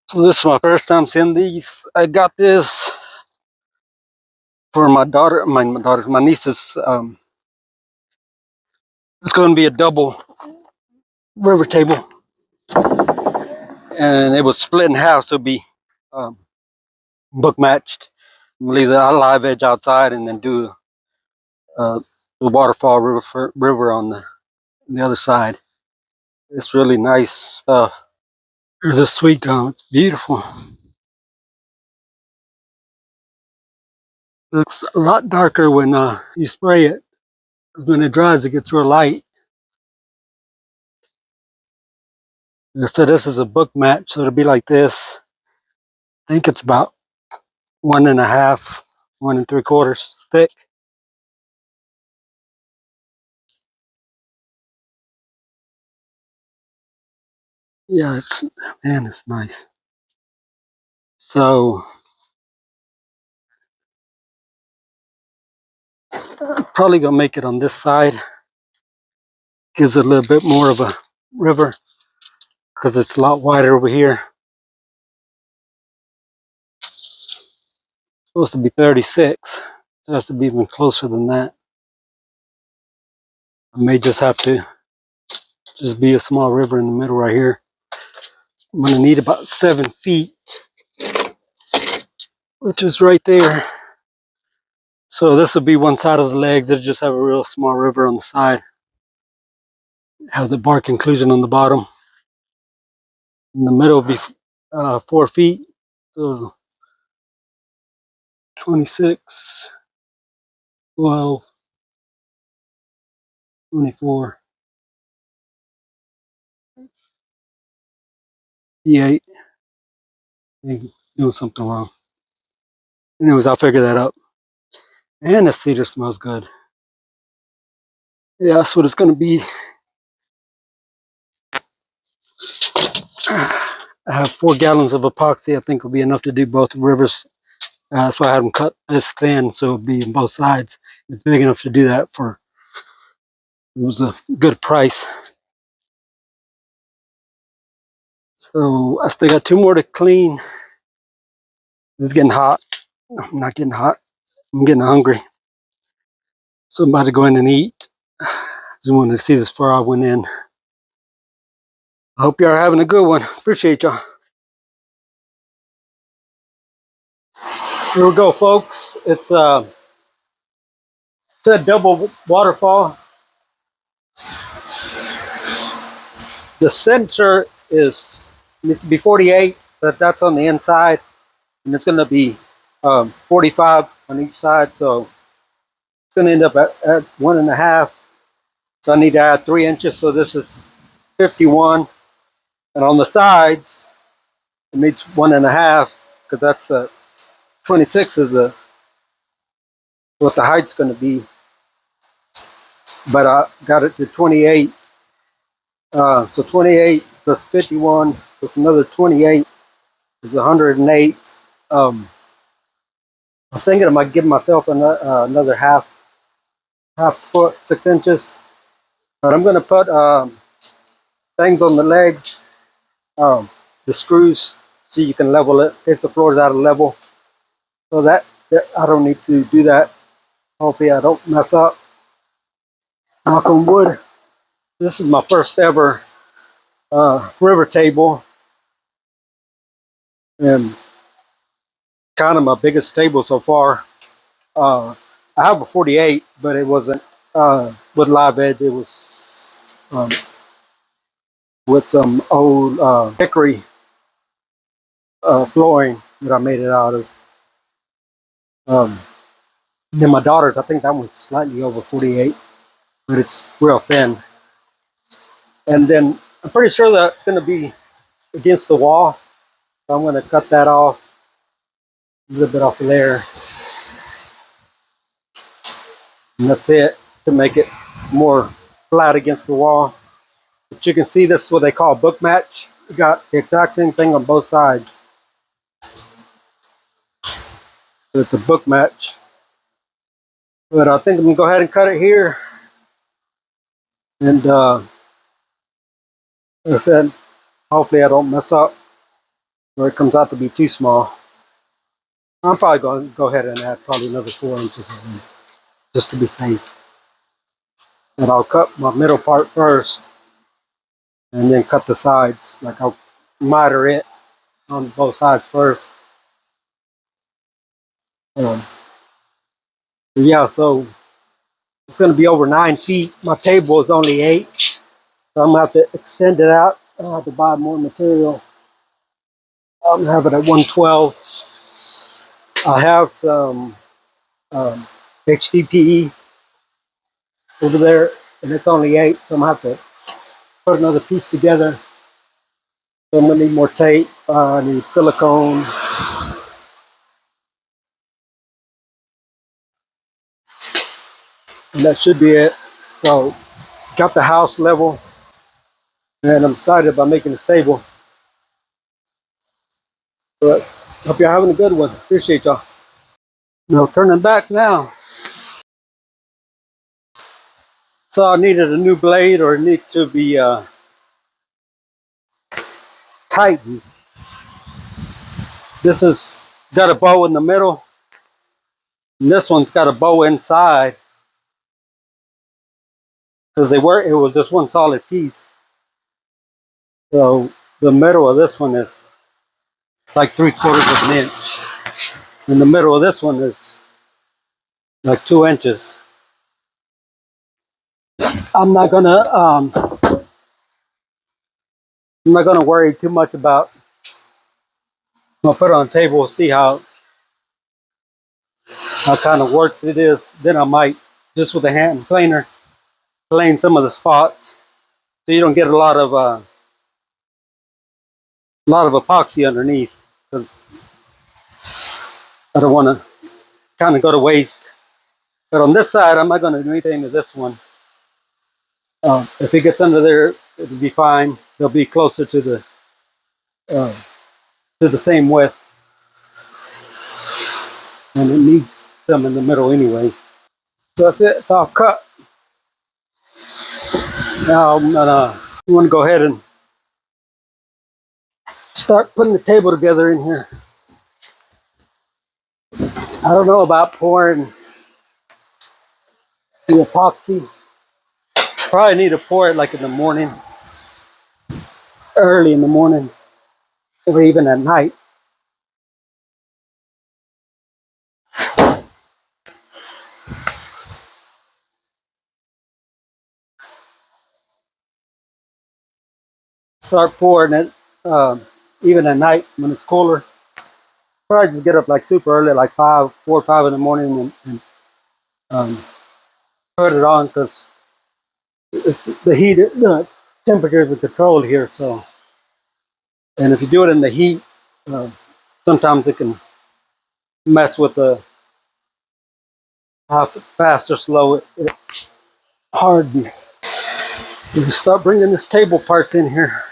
So this is my first time seeing these. I got this for my niece's. It's going to be a double river table, and it was split in half, so it'd be um, book matched. Leave the live edge outside, and then do uh, the waterfall river on the other side. It's really nice stuff. There's a sweet gum. It's beautiful. It looks a lot darker when you spray it. When it dries, it gets real light. So this is a book match, so it'll be like this. I think it's about 1.5, 1 3/4 thick. Yeah, it's nice. So I'm probably gonna make it on this side. Gives it a little bit more of a river because it's a lot wider over here. It's supposed to be 36. It has to be even closer than that. I may just have to just be a small river in the middle right here. I'm gonna need about 7 feet, which is right there. So this will be one side of the legs. It'll just have a real small river on the side. Have the bark inclusion on the bottom. In the middle will be 4 feet. So 26, 12, 24, 58. Doing something wrong. Anyways, I'll figure that out. And the cedar smells good. Yeah, that's what it's going to be. I have 4 gallons of epoxy. I think will be enough to do both rivers. That's why I had them cut this thin, so it'll be on both sides. It's big enough to do that for. It was a good price. So I still got 2 more to clean. It's getting hot. I'm not getting hot. I'm getting hungry. So I'm about to go in and eat. Just wanted to see this before I went in. I hope y'all are having a good one. Appreciate y'all. Here we go, folks. It's a double waterfall. The center needs to be 48, but that's on the inside, and it's going to be 45 on each side. So it's going to end up at 1.5. So I need to add 3 inches. So this is 51, and on the sides it needs 1.5 because that's 26 is what the height's going to be. But I got it to 28. So 28 plus 51 plus another 28 is 108. I'm thinking I might give myself another half foot, 6 inches. But I'm going to put things on the legs, the screws, so you can level it in case the floor is out of level. So that I don't need to do that. Hopefully I don't mess up. Knock on wood. This is my first ever river table, and kind of my biggest table so far. I have a 48, but it wasn't with live edge. It was with some old hickory flooring that I made it out of. Then my daughter's, I think that one's slightly over 48, but it's real thin. And then I'm pretty sure that's going to be against the wall. So I'm going to cut that off, a little bit off of there. And that's it, to make it more flat against the wall. But you can see this is what they call a book match. You got the exact same thing on both sides. So it's a book match. But I think I'm going to go ahead and cut it here. And like I said, hopefully I don't mess up. where it comes out to be too small. I'm probably going to go ahead and add probably another 4 inches at least, just to be safe. And I'll cut my middle part first, and then cut the sides. Like I'll miter it on both sides first. Um, yeah, so it's going to be over 9 feet. My table is only 8, so I'm going to have to extend it out. I'll have to buy more material. I'm going to have it at 112. I have some HDPE over there, and it's only 8, so I'm going to have to put another piece together. So I'm going to need more tape. I need silicone. And that should be it. So got the house level, and I'm excited about making it stable. But hope y'all having a good one. Appreciate y'all. No turning back now. So I needed a new blade, or it need to be tightened. This has got a bow in the middle, and this one's got a bow inside, because it was just one solid piece. So the middle of this one is like 3/4 of an inch, and the middle of this one is like 2 inches. I'm not gonna I'm not gonna worry too much about. I'm gonna put it on the table, see how kind of work it is. Then I might, just with a hand planer, plane some of the spots, so you don't get a lot of epoxy underneath, because I don't want to kind of go to waste. But on this side, I'm not going to do anything to this one. If it gets under there, it'll be fine. They'll be closer uh, to the same width, and it needs some in the middle anyways. So that's it. It's all cut. Now I'm gonna go ahead and start putting the table together in here. I don't know about pouring the epoxy. Probably need to pour it like in the morning, early in the morning, or even at night. Start pouring it even at night when it's cooler. Probably just get up like super early, like 4 or 5 in the morning, and um, put it on, because the heat, the temperatures are controlled here. So, and if you do it in the heat, uh, sometimes it can mess with the how fast or slow it hardens. So we start bringing this table parts in here.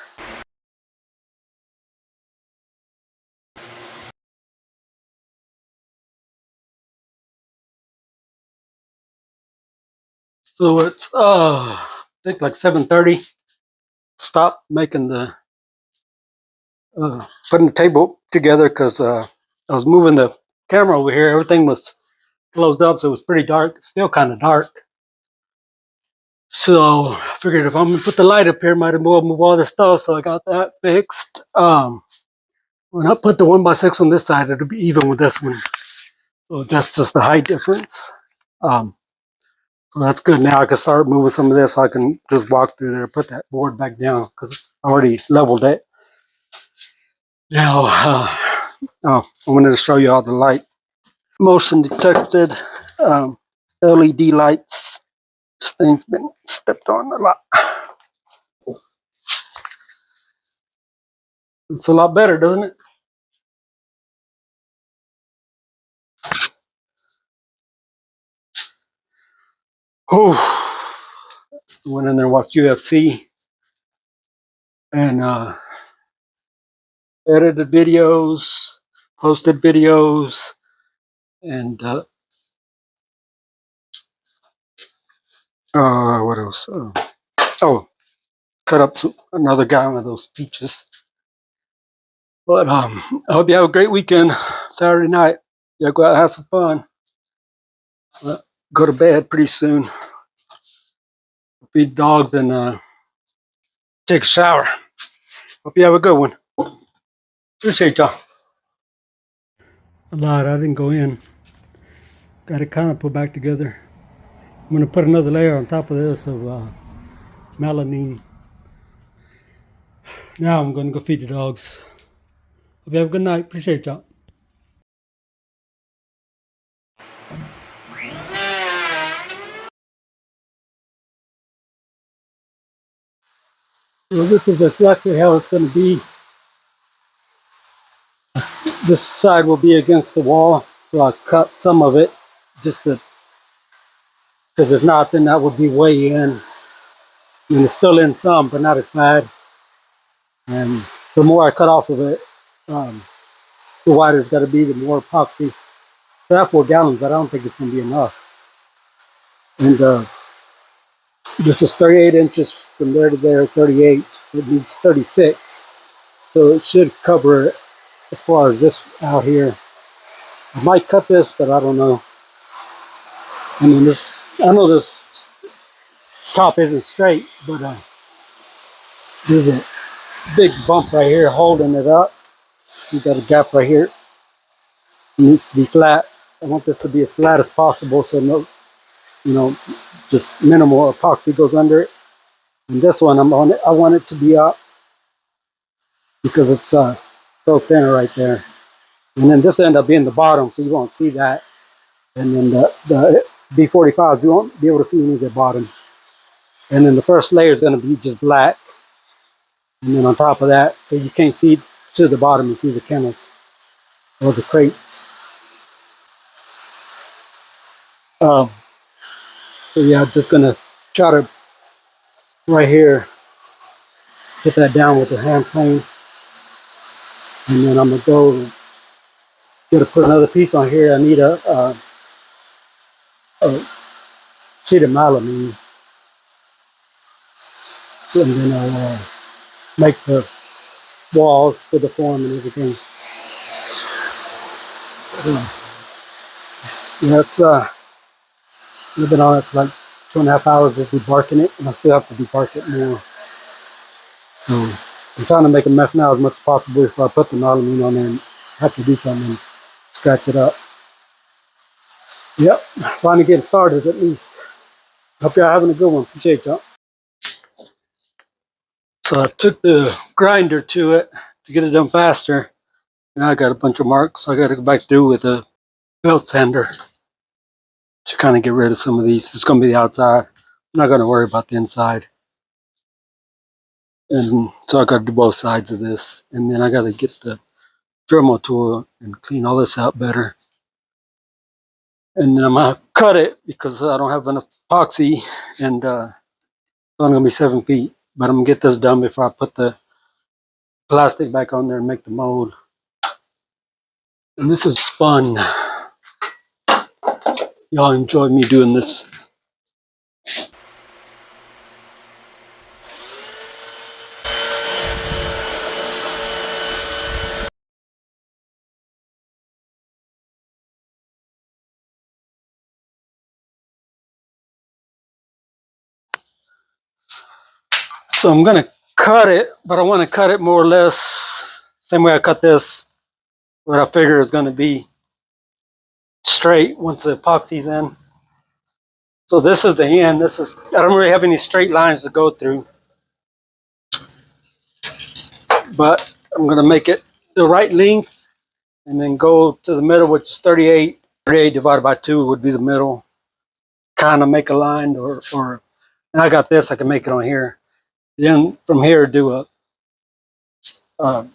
So it's I think like 7:30. Stop making the putting the table together, because I was moving the camera over here. Everything was closed up, so it was pretty dark. Still kind of dark. So I figured if I'm gonna put the light up here, might as well move all this stuff. So I got that fixed. When I put the 1x6 on this side, it'll be even with this one. So that's just the height difference. Um, so that's good. Now I can start moving some of this, so I can just walk through there, put that board back down, because I already leveled it. Now, I wanted to show you all the light. Motion detected LED lights. This thing's been stepped on a lot. It's a lot better, doesn't it? Oh, went in there and watched UFC, and edited videos, posted videos, and what else? Oh, cut up another guy one of those peaches. But I hope you have a great weekend. Saturday night, yeah, go out and have some fun. Go to bed pretty soon. Feed dogs and take a shower. Hope you have a good one. Appreciate y'all. I lied. I didn't go in. Got it kind of put back together. I'm gonna put another layer on top of this of melamine. Now I'm gonna go feed the dogs. Hope you have a good night. Appreciate y'all. So this is exactly how it's gonna be. This side will be against the wall, so I cut some of it, just to, because if not, then that would be way in. I mean, it's still in some, but not as bad. And the more I cut off of it, um, the wider it's got to be, the more epoxy. So I have 4 gallons, but I don't think it's going to be enough. And this is 38 inches from there to there, 38. It needs 36. So it should cover it as far as this out here. I might cut this, but I don't know. I mean, I know this top isn't straight, but there's a big bump right here holding it up. You got a gap right here. It needs to be flat. I want this to be as flat as possible, so no, just minimal epoxy goes under it. And this one, I want it to be up because it's so thin right there. And then this end up being the bottom, so you won't see that. And then the B45s, you won't be able to see any of the bottom. And then the first layer is going to be just black. And then on top of that, so you can't see to the bottom and see the kennels or the crates. Um, so yeah, I'm just gonna try to right here put that down with the hand plane, and then I'm gonna go gonna put another piece on here. I need a sheet of melamine, so and then I'll make the walls for the form and everything. Yeah, it's I've been on it for like 2.5 hours just debarking it, and I still have to debark it more. So I'm trying to make a mess now as much as possible before I put the melamine on there and have to do something and scratch it up. Yep, finally getting started at least. Hope y'all having a good one. Appreciate y'all. So I took the grinder to it to get it done faster. Now I got a bunch of marks, so I got to go back through with a belt sander to kind of get rid of some of these. It's going to be the outside. I'm not going to worry about the inside. And so I got to do both sides of this. And then I got to get the Dremel tool and clean all this out better. And then I'm going to cut it because I don't have enough epoxy. And it's only going to be 7 feet. But I'm going to get this done before I put the plastic back on there and make the mold. And this is fun. Y'all enjoy me doing this. So I'm going to cut it, but I want to cut it more or less same way I cut this. What I figure is going to be straight once the epoxy's in. So this is the end. I don't really have any straight lines to go through, but I'm going to make it the right length and then go to the middle, which is 38. 38 divided by 2 would be the middle. Kind of make a line, or and I got this. I can make it on here. Then from here, do uh,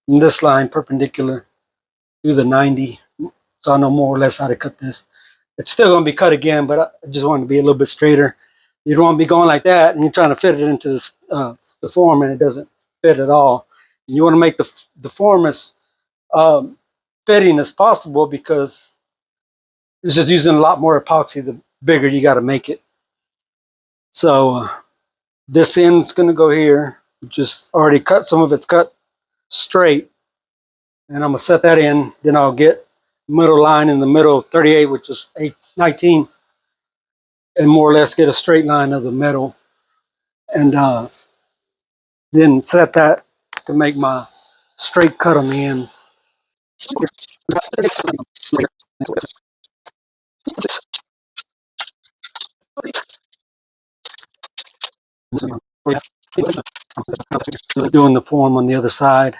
this line perpendicular, do the 90. So I know more or less how to cut this. It's still going to be cut again, but I just want to be a little bit straighter. You don't want to be going like that, and you're trying to fit it into this, the form, and it doesn't fit at all. And you want to make the form as fitting as possible because it's just using a lot more epoxy the bigger you got to make it. So this end's going to go here. Just already cut, some of it's cut straight. and I'm gonna set that in. Then I'll get middle line in the middle of 38, which is 19, and more or less get a straight line of the middle, and then set that to make my straight cut on the ends. Doing the form on the other side.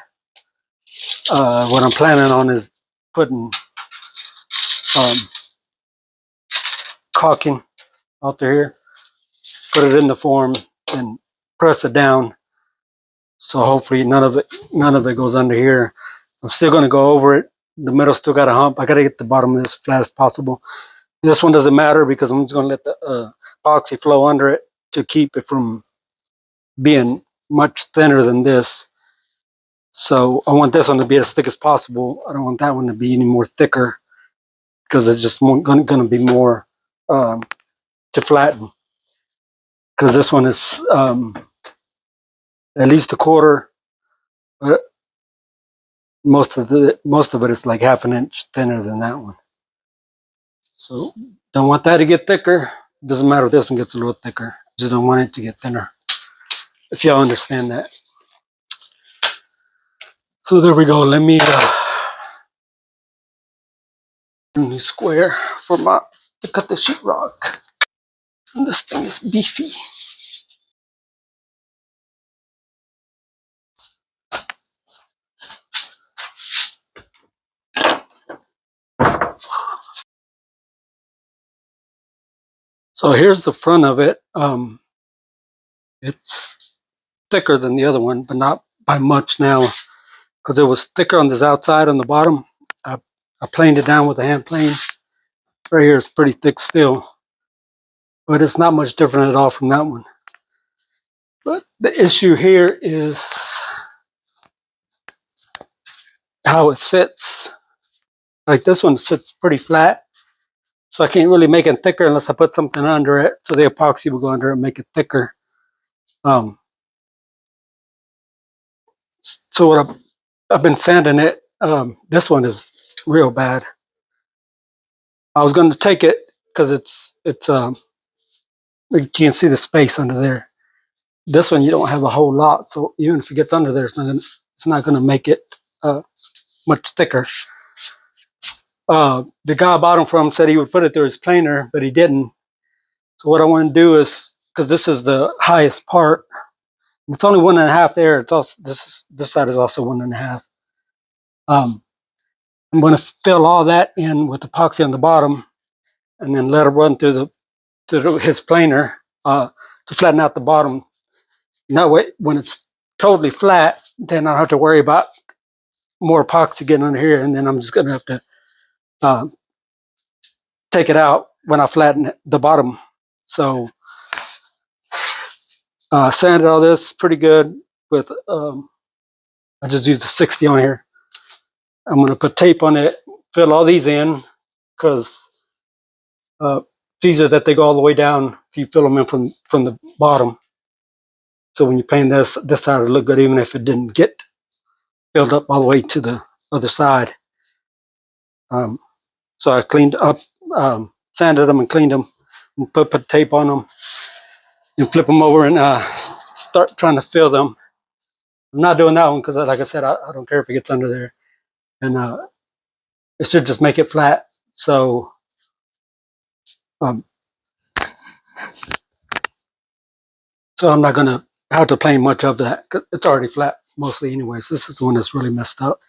What I'm planning on is putting um, caulking out here, put it in the form, and press it down. So hopefully none of it goes under here. I'm still going to go over it. The middle still got a hump. I got to get the bottom of this flat as possible. This one doesn't matter because I'm just going to let the epoxy flow under it to keep it from being much thinner than this. So I want this one to be as thick as possible. I don't want that one to be any more thicker because it's just going to be more to flatten. Because this one is at least a quarter, but most of it is like half an inch thinner than that one. So don't want that to get thicker. Doesn't matter if this one gets a little thicker. Just don't want it to get thinner. If y'all understand that. So there we go. Let me square for to cut the sheetrock. And this thing is beefy. So here's the front of it. It's thicker than the other one, but not by much now, because it was thicker on this outside on the bottom. I planed it down with a hand plane. Right here it's pretty thick still, but it's not much different at all from that one. But the issue here is how it sits. Like this one sits pretty flat, so I can't really make it thicker unless I put something under it, so the epoxy will go under it and make it thicker. So what I've been sanding it. This one is real bad. I was going to take it because it's you can see the space under there. This one you don't have a whole lot, so even if it gets under there, it's not gonna make it much thicker. The guy I bought them from said he would put it through his planer, but he didn't. So what I want to do is, because this is the highest part, it's only 1.5 there. It's also this side is also 1.5. I'm going to fill all that in with epoxy on the bottom, and then let it run through his planer to flatten out the bottom. And that way, when it's totally flat, then I don't have to worry about more epoxy getting under here, and then I'm just going to have to take it out when I flatten the bottom. So sanded all this pretty good with, I just used a 60 on here. I'm going to put tape on it, fill all these in, because it's easier that they go all the way down if you fill them in from the bottom. So when you paint this side will look good even if it didn't get filled up all the way to the other side. So I cleaned up, sanded them and cleaned them, and put tape on them, and flip them over and start trying to fill them. I'm not doing that one because, like I said, I don't care if it gets under there, and it should just make it flat. So I'm not gonna have to plane much of that. It's already flat mostly anyways. This is the one that's really messed up.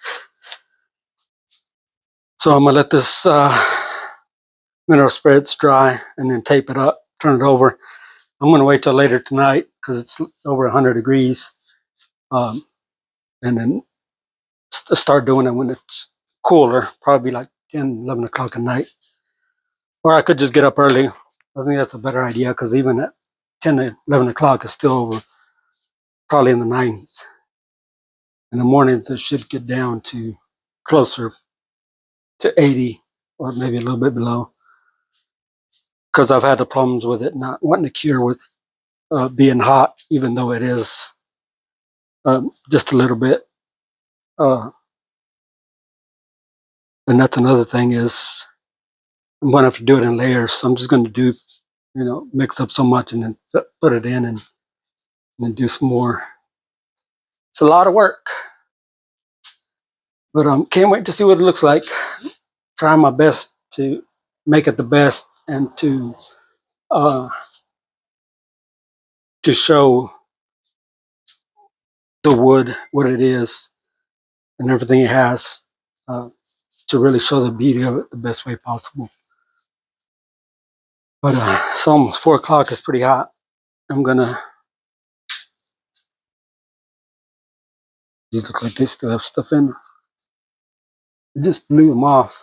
So I'm gonna let this mineral spirits dry and then tape it up, turn it over. I'm gonna wait till later tonight because it's over 100 degrees, and then start doing it when it's cooler, probably like 10, 11 o'clock at night. Or I could just get up early. I think that's a better idea because even at 10 to 11 o'clock it's still over, probably in the 90s. In the mornings it should get down to closer to 80 or maybe a little bit below, because I've had the problems with it not wanting to cure with being hot, even though it is just a little bit. And that's another thing is I'm going to have to do it in layers. So I'm just going to do, mix up so much and then put it in and then do some more. It's a lot of work, but can't wait to see what it looks like. Try my best to make it the best and to show the wood what it is and everything it has, to really show the beauty of it the best way possible. But it's almost 4 o'clock. It's pretty hot. I'm gonna. These look like they still have stuff in them. I just blew them off.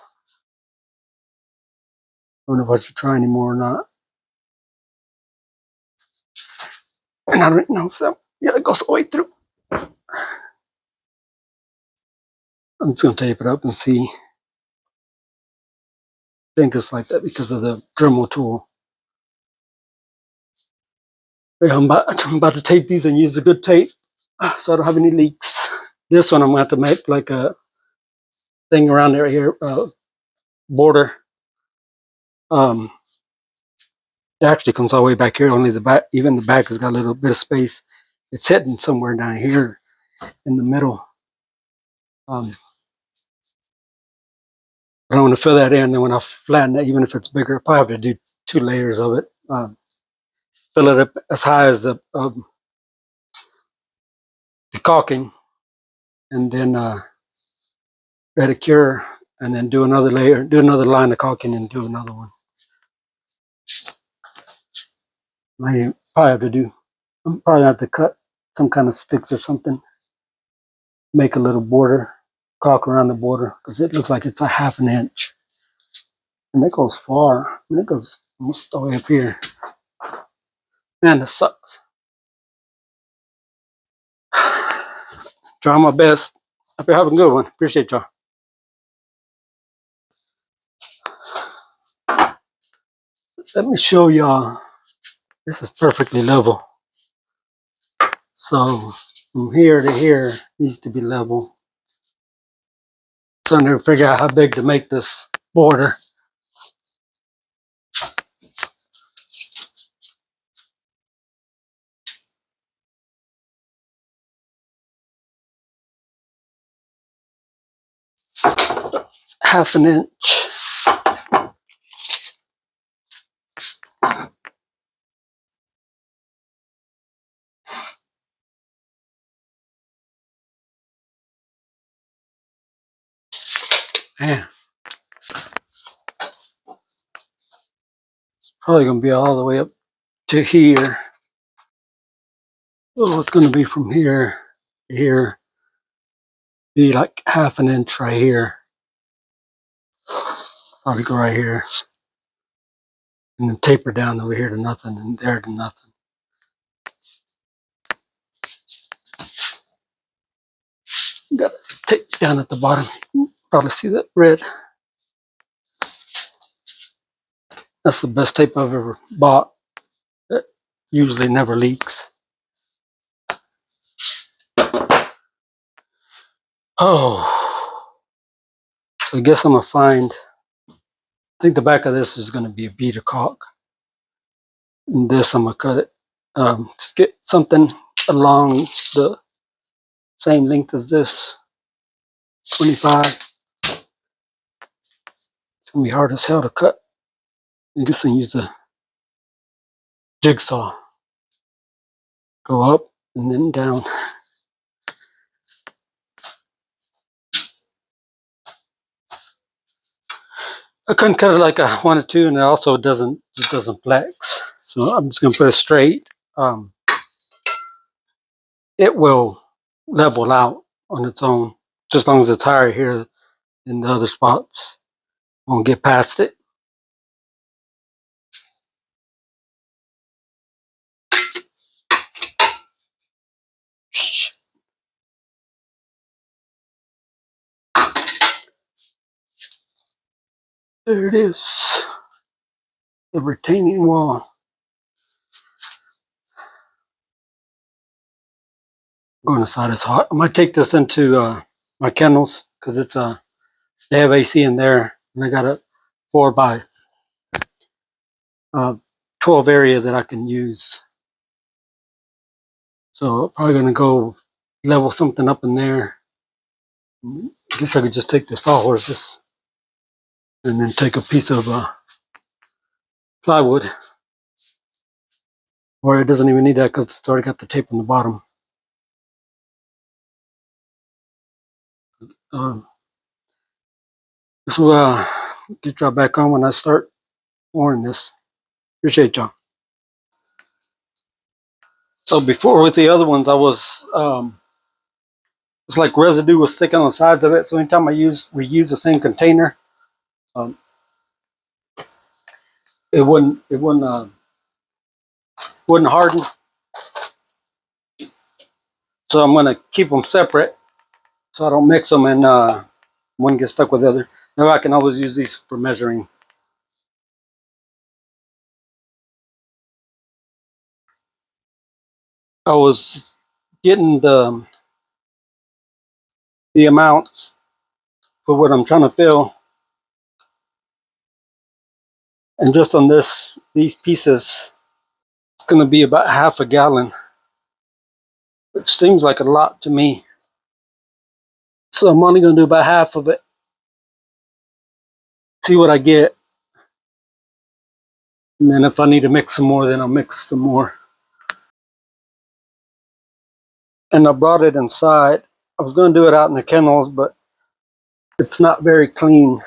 I don't know if I should try anymore or not. And I don't know if that. Yeah, it goes all the way through. I'm just gonna tape it up and see. I think it's like that because of the Dremel tool. Yeah, I'm about to tape these and use a good tape so I don't have any leaks. This one I'm going to have to make like a thing around there here, border. It actually comes all the way back here. Only the back, even the back has got a little bit of space. It's hidden somewhere down here in the middle. But I want to fill that in. And when I flatten it, even if it's bigger, I probably have to do 2 layers of it. Fill it up as high as the caulking, and then let it cure, and then do another layer, do another line of caulking, and do another one. I probably have to do. I'm probably have to cut some kind of sticks or something. Make a little border, caulk around the border, because it looks like it's a 1/2 inch. And it goes far. I mean, it goes almost all the way up here. Man, this sucks. Try my best. Hope you're having a good one. Appreciate y'all. Let me show y'all. This is perfectly level. So from here to here needs to be level. So I'm trying to figure out how big to make this border. Half an inch. Man. Probably gonna be all the way up to here. Oh, it's gonna be from here to here. Be like 1/2 inch right here. Probably go right here. And then taper down over here to nothing and there to nothing. Got tape down at the bottom. Probably see that red. That's the best tape I've ever bought. It usually never leaks. Oh, so I guess I'm gonna find. I think the back of this is gonna be a beater caulk. And this I'm gonna cut it. Just get something along the same length as this. 25. It's gonna be hard as hell to cut. I guess I use the jigsaw. Go up and then down. I couldn't cut it like I wanted to, and it also doesn't flex. So I'm just gonna put it straight. It will level out on its own, just as long as it's higher here than the other spots. Won't get past it. There it is. The retaining wall. Going aside, it's hot. I might take this into my kennels because it's They have AC in there, and I got a 4 by 12 area that I can use. So I'm probably gonna go level something up in there. I guess I could just take the sawhorses and then take a piece of plywood, or it doesn't even need that because it's already got the tape on the bottom. This will get y'all back on when I start pouring this. Appreciate y'all. So before with the other ones, I was it's like residue was sticking on the sides of it. So anytime I reuse the same container, um, it wouldn't harden. So I'm gonna keep them separate so I don't mix them and one gets stuck with the other. Now I can always use these for measuring. I was getting the amounts for what I'm trying to fill, and just on these pieces, it's gonna be about half a gallon, which seems like a lot to me. So I'm only gonna do about half of it. See what I get, and then if I need to mix some more, then I'll mix some more. And I brought it inside. I was gonna do it out in the kennels, but it's not very clean.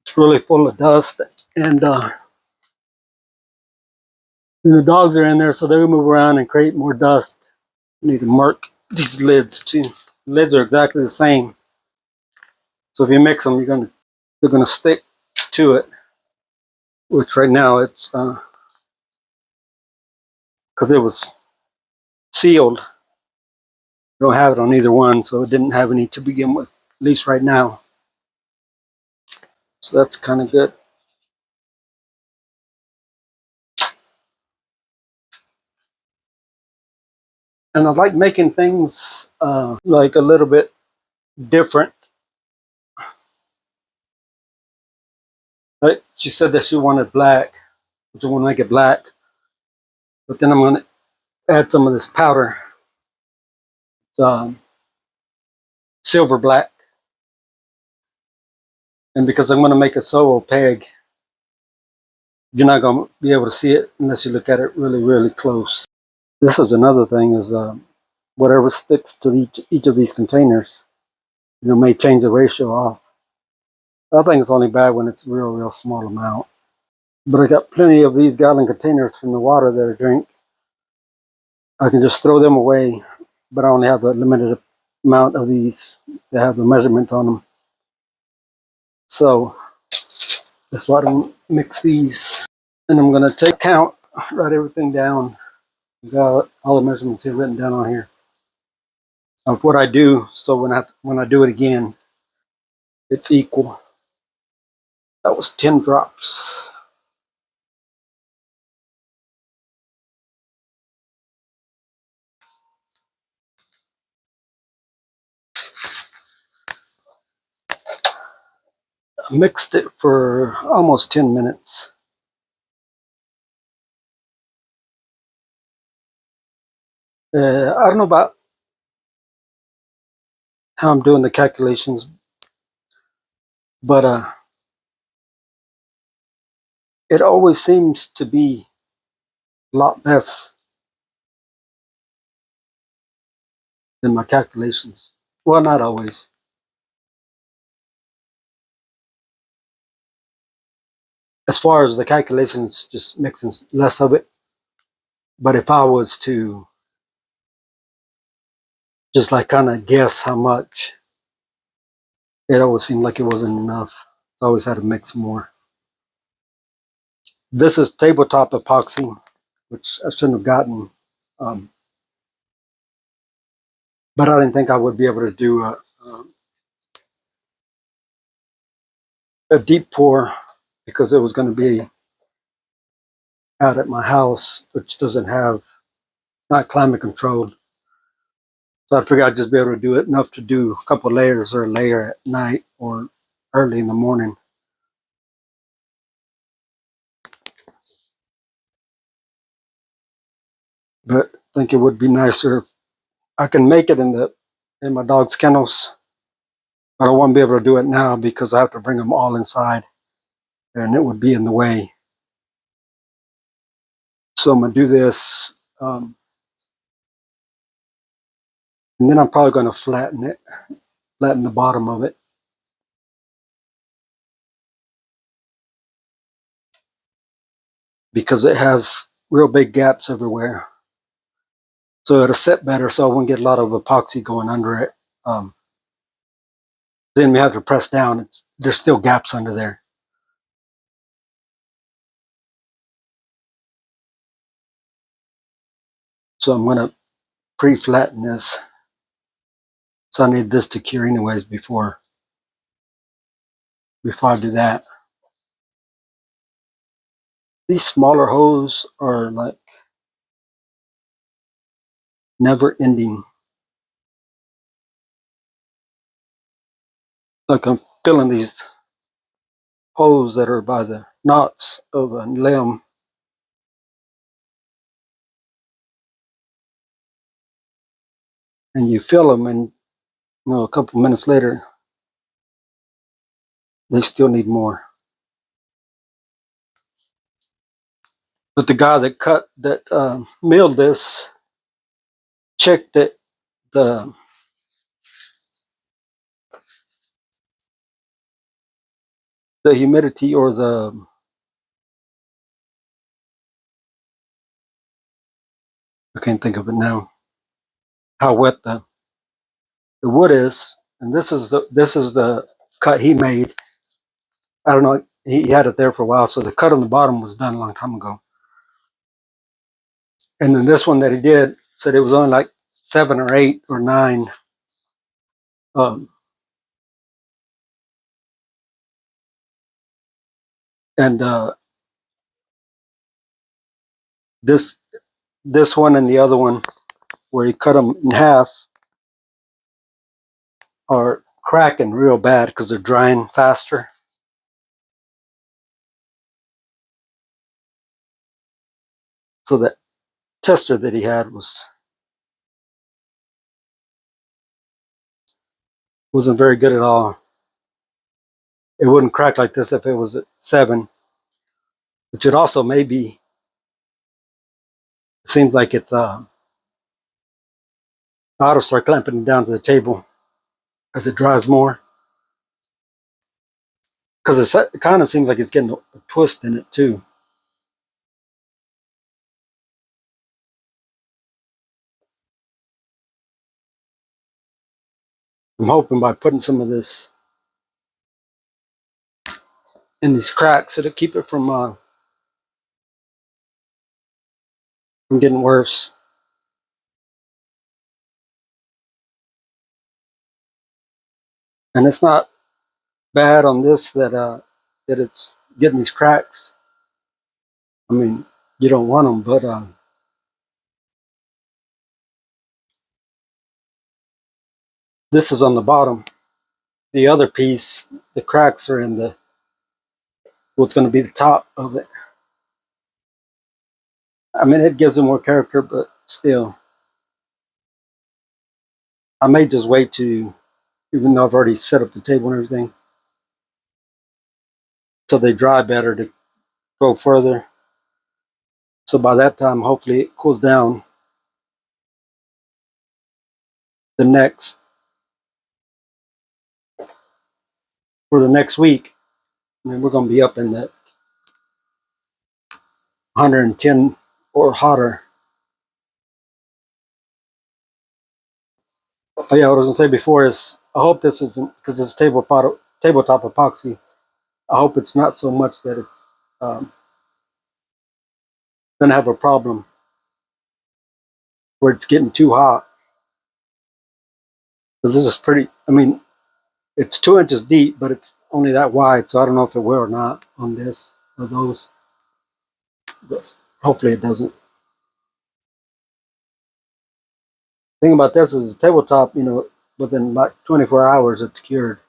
It's really full of dust, and the dogs are in there, so they'll move around and create more dust. I need to mark these lids too. The lids are exactly the same, so if you mix them, they're gonna stick to it. Which right now it's because it was sealed. I don't have it on either one, so it didn't have any to begin with, at least right now. So that's kind of good. And I like making things like a little bit different. Like she said that she wanted black, so I want to make it black. But then I'm going to add some of this powder. It's silver black. And because I'm going to make it so opaque, you're not going to be able to see it unless you look at it really, really close. This is another thing is whatever sticks to each of these containers, may change the ratio off. I think it's only bad when it's a real, real small amount. But I got plenty of these gallon containers from the water that I drink. I can just throw them away, but I only have a limited amount of these that have the measurements on them. So that's why I don't mix these. And I'm going to take count, write everything down. I've got all the measurements here written down on here of what I do. So when I do it again, it's equal. That was 10 drops. I mixed it for almost 10 minutes. I don't know about how I'm doing the calculations, but it always seems to be a lot less than my calculations. Well, not always. As far as the calculations, just mixing less of it. But if I was to just like kind of guess how much, it always seemed like it wasn't enough. I always had to mix more. This is tabletop epoxy, which I shouldn't have gotten. Um, but I didn't think I would be able to do a deep pour because it was going to be out at my house, which doesn't have, not climate controlled. So I figured I'd just be able to do it enough to do a couple of layers or a layer at night or early in the morning. But I think it would be nicer if I can make it in my dog's kennels. I don't want to be able to do it now because I have to bring them all inside and it would be in the way. So I'm going to do this. And then I'm probably going to flatten the bottom of it. Because it has real big gaps everywhere. So it'll set better so I won't get a lot of epoxy going under it. Then we have to press down. There's still gaps under there. So I'm going to pre-flatten this. So I need this to cure anyways before I do that. These smaller hoes are like never ending. Like I'm filling these holes that are by the knots of a limb. And you fill them and a couple minutes later, they still need more. But the guy that milled this checked that the humidity or I can't think of it now, how wet the wood is. And this is the cut he made. I don't know, he had it there for a while, so the cut on the bottom was done a long time ago. And then this one that he did said it was only like 7 or 8 or 9 um, and this one and the other one where he cut them in half are cracking real bad because they're drying faster. So that tester that he had wasn't very good at all. It wouldn't crack like this if it was at 7, which it also maybe seems like it's I ought to start clamping it down to the table as it dries more, because it kind of seems like it's getting a twist in it too. I'm hoping by putting some of this in these cracks, it'll keep it from getting worse. And it's not bad on this that it's getting these cracks. I mean, you don't want them, but this is on the bottom. The other piece, the cracks are in what's going to be the top of it. I mean, it gives it more character, but still, I may just wait to, even though I've already set up the table and everything, till they dry better to go further. So by that time, hopefully it cools down. The next For the next week, I mean, we're going to be up in the 110 or hotter. Oh yeah, what I was going to say before is I hope this isn't, because it's tabletop epoxy. I hope it's not so much that it's going to have a problem where it's getting too hot. Because this is pretty, I mean, it's 2 inches deep, but it's only that wide, so I don't know if it will or not on this or those. But hopefully it doesn't. The thing about this is the tabletop, within about 24 hours it's cured.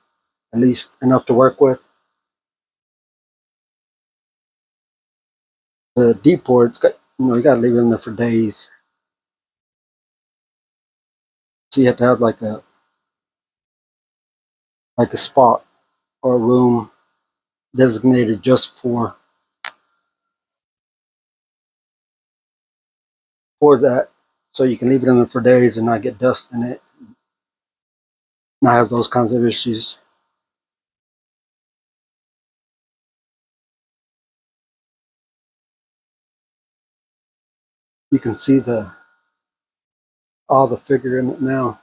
at least enough to work with. The deep boards, got, you got to leave it in there for days. So you have to have like a spot or a room designated just for that, so you can leave it in there for days and not get dust in it, not have those kinds of issues. You can see all the figure in it now.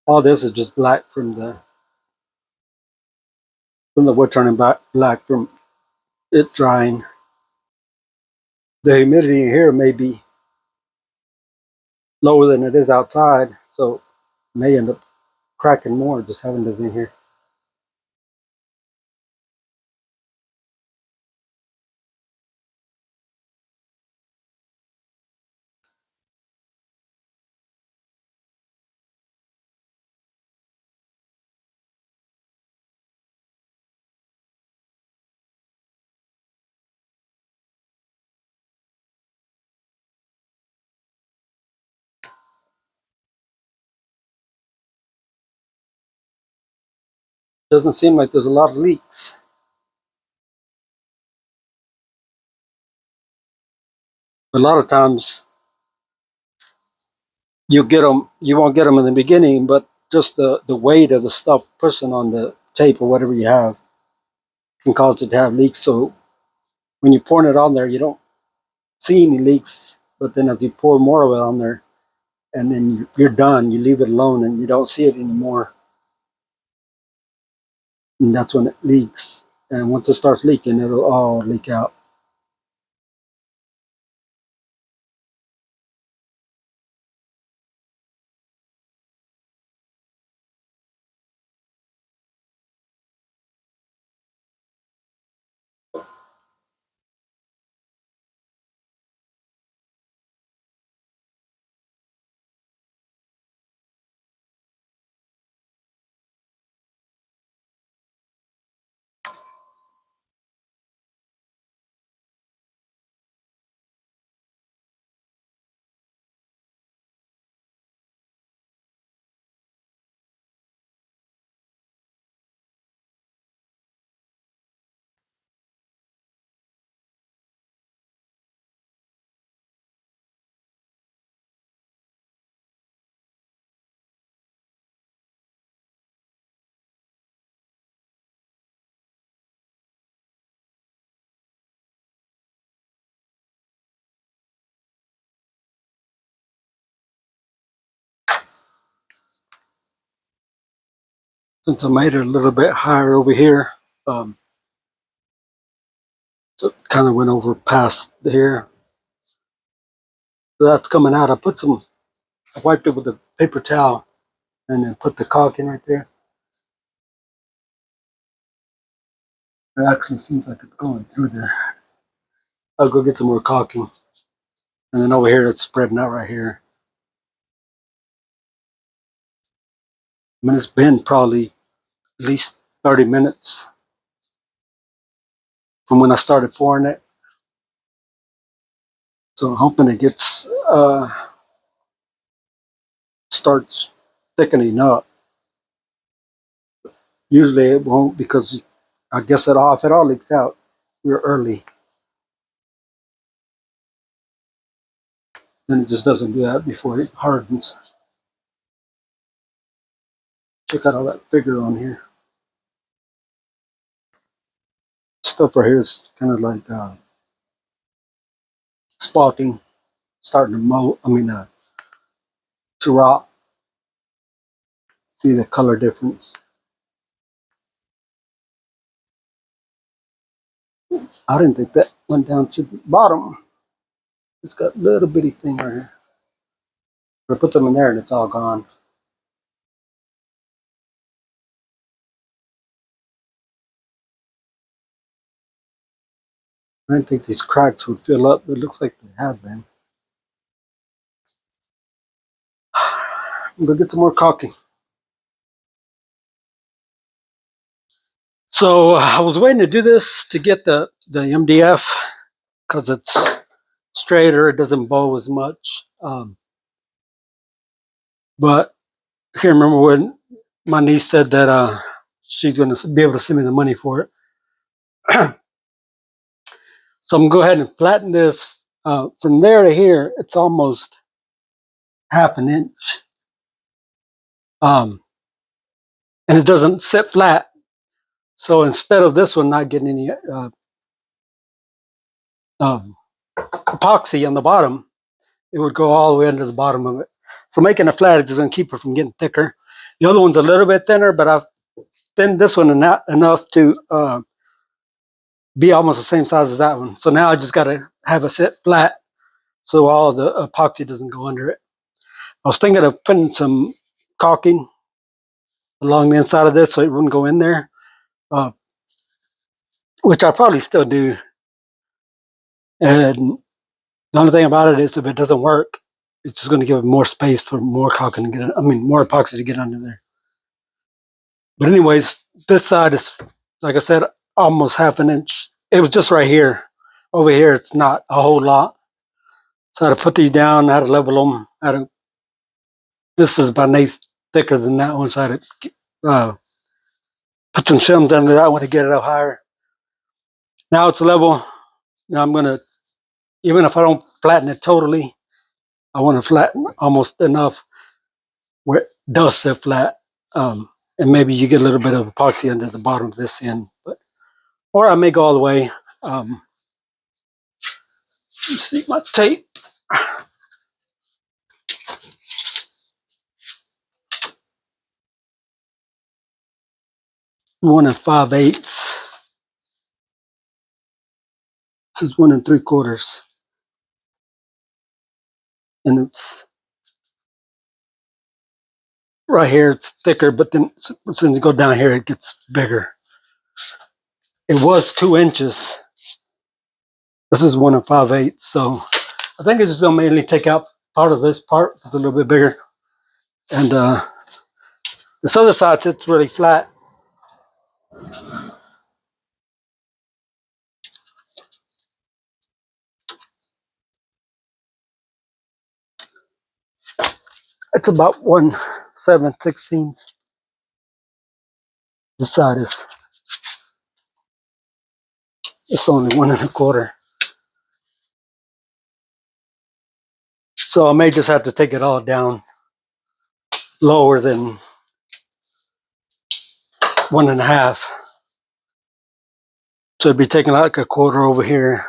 All this is just black from the wood turning black from it drying. The humidity in here may be lower than it is outside, so it may end up cracking more just having it in here. Doesn't seem like there's a lot of leaks. A lot of times you won't get them in the beginning, but just the weight of the stuff pushing on the tape or whatever you have can cause it to have leaks. So when you're pouring it on there, you don't see any leaks, but then as you pour more of it on there and then you're done, you leave it alone and you don't see it anymore, and that's when it leaks. And once it starts leaking, it'll all leak out. Since I made it a little bit higher over here, so it kind of went over past here. So that's coming out. I wiped it with a paper towel and then put the caulk in right there. It actually seems like it's going through there. I'll go get some more caulking. And then over here, it's spreading out right here. I mean, it's been probably at least 30 minutes from when I started pouring it. So I'm hoping it starts thickening up. Usually it won't, because I guess if it all leaks out, we're early. Then it just doesn't do that before it hardens. Check out all that figure on here. Stuff right here is kind of like spotting, starting to to rot. See the color difference. I didn't think that went down to the bottom. It's got a little bitty thing right here. I put them in there and it's all gone. I didn't think these cracks would fill up, but it looks like they have been. I'm gonna get some more caulking. So I was waiting to do this to get the MDF because it's straighter, it doesn't bow as much. But I can't remember when my niece said that she's going to be able to send me the money for it. So I'm going to go ahead and flatten this. From there to here, it's almost half an inch. And it doesn't sit flat. So instead of this one not getting any epoxy on the bottom, it would go all the way under the bottom of it. So making it flat is just going to keep it from getting thicker. The other one's a little bit thinner, but I've thinned this one enough to be almost the same size as that one. So now I just got to have it sit flat so all the epoxy doesn't go under it. I was thinking of putting some caulking along the inside of this so it wouldn't go in there, which I probably still do. And the only thing about it is if it doesn't work, it's just going to give it more space for more caulking to get, more epoxy to get under there. But anyways, this side is, like I said, almost half an inch. It was just right here. Over here, it's not a whole lot. So I had to put these down, I had to level them. This is about an eighth thicker than that one, so I had to put some shims under that one to get it up higher. Now it's level. Now I'm going to, even if I don't flatten it totally, I want to flatten almost enough where it does sit flat. And maybe you get a little bit of epoxy under the bottom of this end. Or I may go all the way. Let's see my tape. 1 5/8. This is 1 3/4. And it's right here, it's thicker, but then as soon as you go down here, it gets bigger. It was 2 inches. This is 1 5/8. So I think it's just gonna mainly take out part of this part that's a little bit bigger. And this other side sits really flat. It's about 1 7/16. This side is, it's only 1 1/4. So I may just have to take it all down lower than 1 1/2. So it'd be taking like a quarter over here,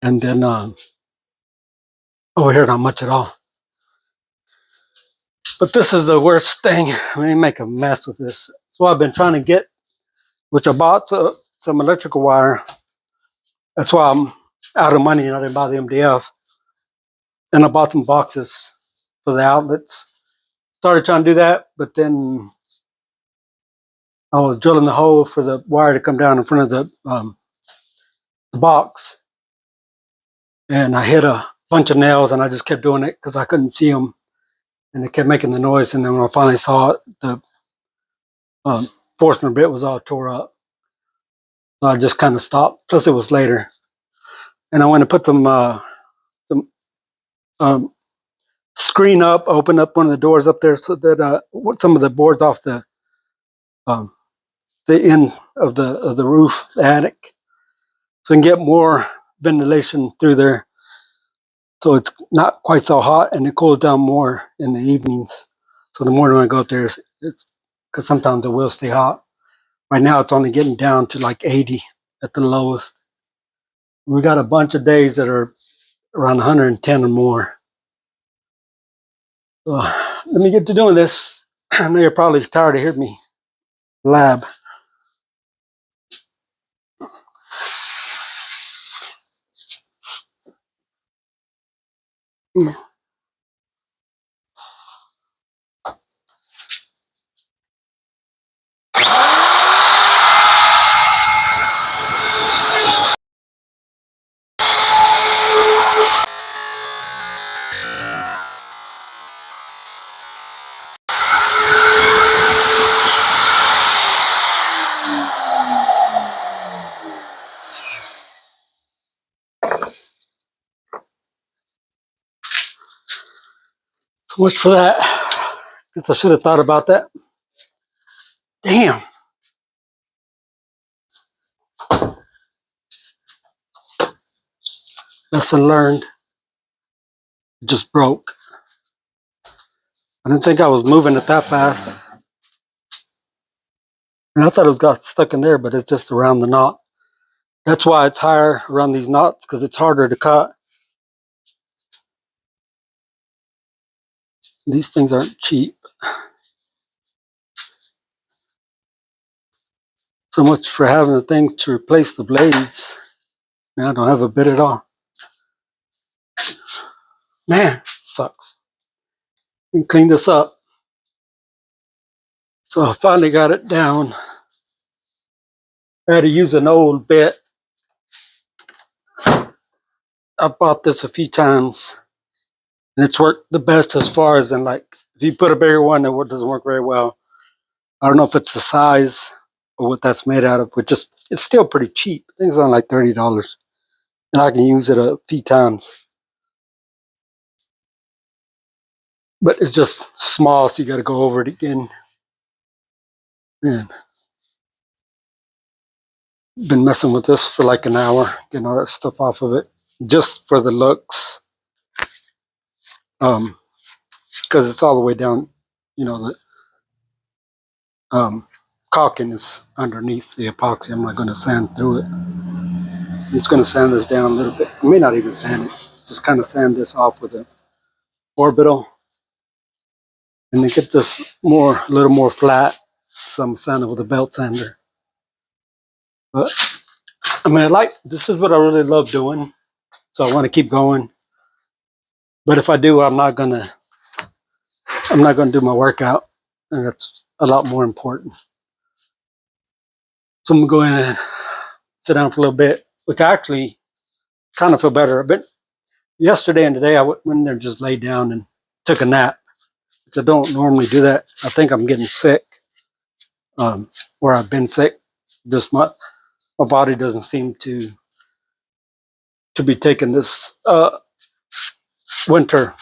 and then over here not much at all. But this is the worst thing. I mean, make a mess with this. So I've been trying to get, which I bought some electrical wire. That's why I'm out of money and I didn't buy the MDF. And I bought some boxes for the outlets. Started trying to do that, but then I was drilling the hole for the wire to come down in front of the box. And I hit a bunch of nails and I just kept doing it because I couldn't see them. And it kept making the noise. And then when I finally saw it, the Forstner bit was all tore up. So I just kind of stopped. Plus it was later. And I went to put some screen up, open up one of the doors up there so that some of the boards off the end of the roof, the attic, so I can get more ventilation through there. So it's not quite so hot and it cools down more in the evenings. So the morning when I go up there, it's because sometimes it will stay hot. Right now it's only getting down to like 80 at the lowest. We got a bunch of days that are around 110 or more. So let me get to doing this. I know you're probably tired of hearing me lab. So much for that. Guess I should have thought about that. Damn. Lesson learned. It just broke. I didn't think I was moving it that fast. And I thought it got stuck in there, but it's just around the knot. That's why it's higher around these knots, because it's harder to cut. These things aren't cheap. So much for having the thing to replace the blades. Now I don't have a bit at all. Man, sucks. We can clean this up. So I finally got it down. I had to use an old bit. I bought this a few times, and it's worked the best as far as in, like, if you put a bigger one, it doesn't work very well. I don't know if it's the size or what that's made out of, but just it's still pretty cheap. I think it's only like $30, and I can use it a few times. But it's just small, so you got to go over it again. Man, been messing with this for like an hour, getting all that stuff off of it, just for the looks. Because it's all the way down, you know, the caulking is underneath the epoxy. I'm not going to sand through it. I'm just going to sand this down a little bit. I may not even sand it. Just kind of sand this off with an orbital, and then get this a little more flat. So I'm sanding with a belt sander. But I mean, this is what I really love doing, so I want to keep going. But if I do, I'm not gonna do my workout, and that's a lot more important. So I'm gonna go in and sit down for a little bit, which I actually kind of feel better. But yesterday and today, I went in there and just laid down and took a nap, which I don't normally do that. I think I'm getting sick, where I've been sick. Just my body doesn't seem to be taking this winter,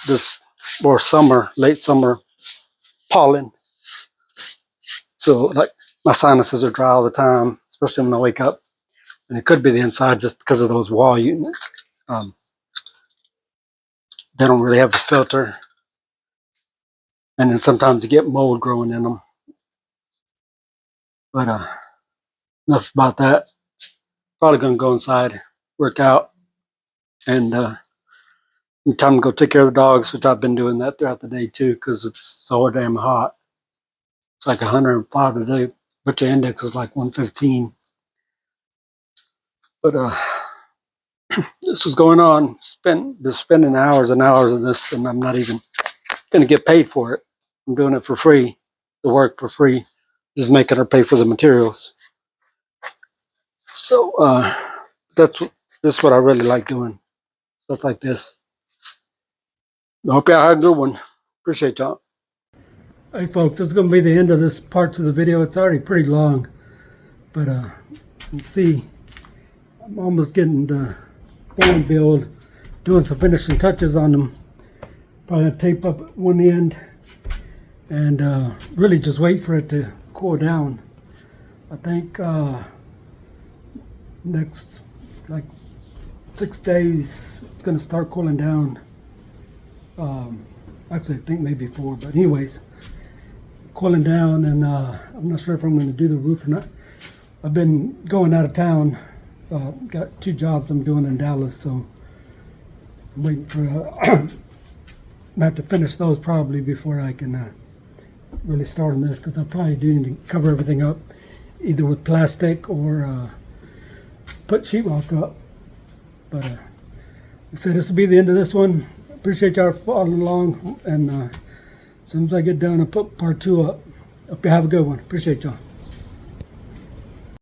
or summer, late summer pollen. So like my sinuses are dry all the time, especially when I wake up. And it could be the inside just because of those wall units. They don't really have a filter. And then sometimes you get mold growing in them. But enough about that. Probably going to go inside, work out, and time to go take care of the dogs, which I've been doing that throughout the day too, because it's so damn hot. It's like 105 today, but the index is like 115. But this was going on. Been spending hours and hours of this, and I'm not even going to get paid for it. I'm doing it for free, the work for free, just making her pay for the materials. So this is what I really like doing, stuff like this. I hope y'all had a good one. Appreciate y'all. Hey folks, this is going to be the end of this part of the video. It's already pretty long, but you can see I'm almost getting the fan build, doing some finishing touches on them. Probably gonna tape up one end and really just wait for it to cool down. I think next like 6 days it's gonna start cooling down. Actually I think maybe 4, but anyways, cooling down, and I'm not sure if I'm gonna do the roof or not. I've been going out of town. Got 2 jobs I'm doing in Dallas, so I'm waiting for I have to finish those probably before I can really start on this, because I probably do need to cover everything up either with plastic or put sheetrock up. But like I said, this will be the end of this one. Appreciate y'all following along, and as soon as I get done, I'll put part 2 up. Hope you have a good one. Appreciate y'all.